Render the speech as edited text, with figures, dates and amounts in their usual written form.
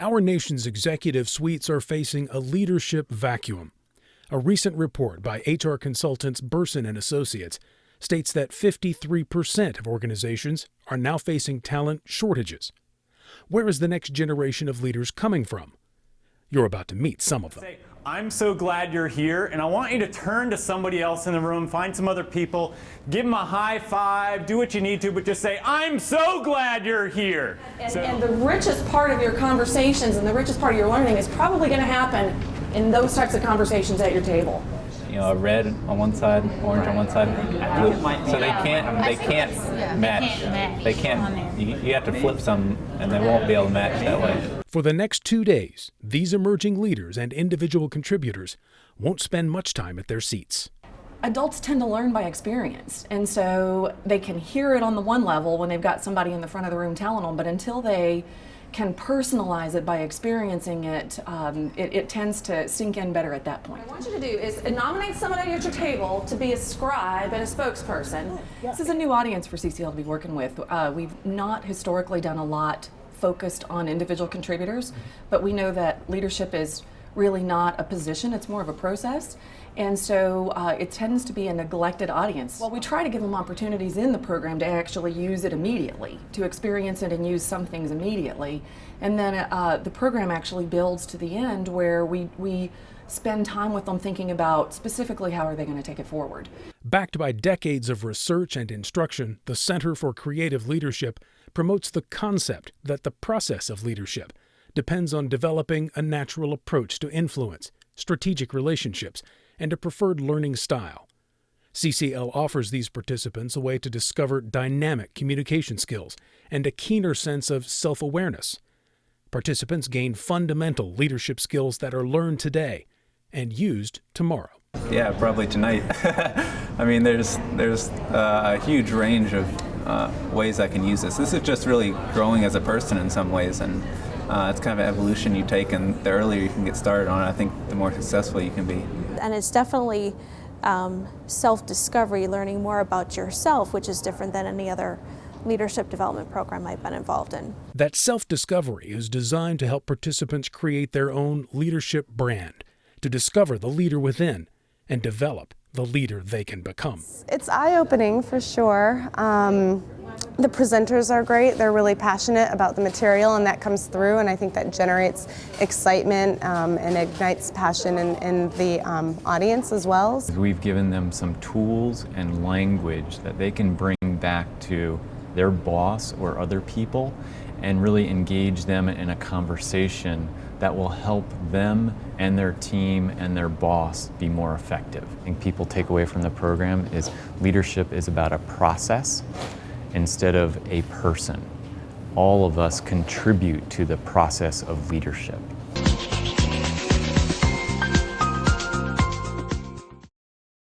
Our nation's executive suites are facing a leadership vacuum. A recent report by HR consultants Burson and Associates states that 53% of organizations are now facing talent shortages. Where is the next generation of leaders coming from? You're about to meet some of them. I'm so glad you're here, and I want you to turn to somebody else in the room, find some other people, give them a high five, do what you need to, but just say, I'm so glad you're here. And the richest part of your conversations and the richest part of your learning is probably going to happen in those types of conversations at your table. You know, a red on one side, orange on one side, blue. So they can't match. They can't. You have to flip some, and they won't be able to match that way. For the next 2 days, these emerging leaders and individual contributors won't spend much time at their seats. Adults tend to learn by experience, and so they can hear it on the one level when they've got somebody in the front of the room telling them, but until they can personalize it by experiencing it, it tends to sink in better at that point. What I want you to do is nominate somebody at your table to be a scribe and a spokesperson. This is a new audience for CCL to be working with. We've not historically done a lot focused on individual contributors, but we know that leadership is really not a position, it's more of a process. And so it tends to be a neglected audience. Well, we try to give them opportunities in the program to actually use it immediately, to experience it and use some things immediately. And then the program actually builds to the end where we spend time with them thinking about specifically how are they going to take it forward. Backed by decades of research and instruction, the Center for Creative Leadership promotes the concept that the process of leadership depends on developing a natural approach to influence, strategic relationships, and a preferred learning style. CCL offers these participants a way to discover dynamic communication skills and a keener sense of self-awareness. Participants gain fundamental leadership skills that are learned today and used tomorrow. Yeah, probably tonight. I mean, there's a huge range of ways I can use this. This is just really growing as a person in some ways, and it's kind of an evolution you take, and the earlier you can get started on it, I think the more successful you can be. And it's definitely self-discovery, learning more about yourself, which is different than any other leadership development program I've been involved in. That self-discovery is designed to help participants create their own leadership brand, to discover the leader within and develop the leader they can become. It's eye-opening for sure. The presenters are great. They're really passionate about the material, and that comes through, and I think that generates excitement and ignites passion in the audience as well. We've given them some tools and language that they can bring back to their boss or other people and really engage them in a conversation that will help them and their team and their boss be more effective. I think people take away from the program is leadership is about a process instead of a person. All of us contribute to the process of leadership.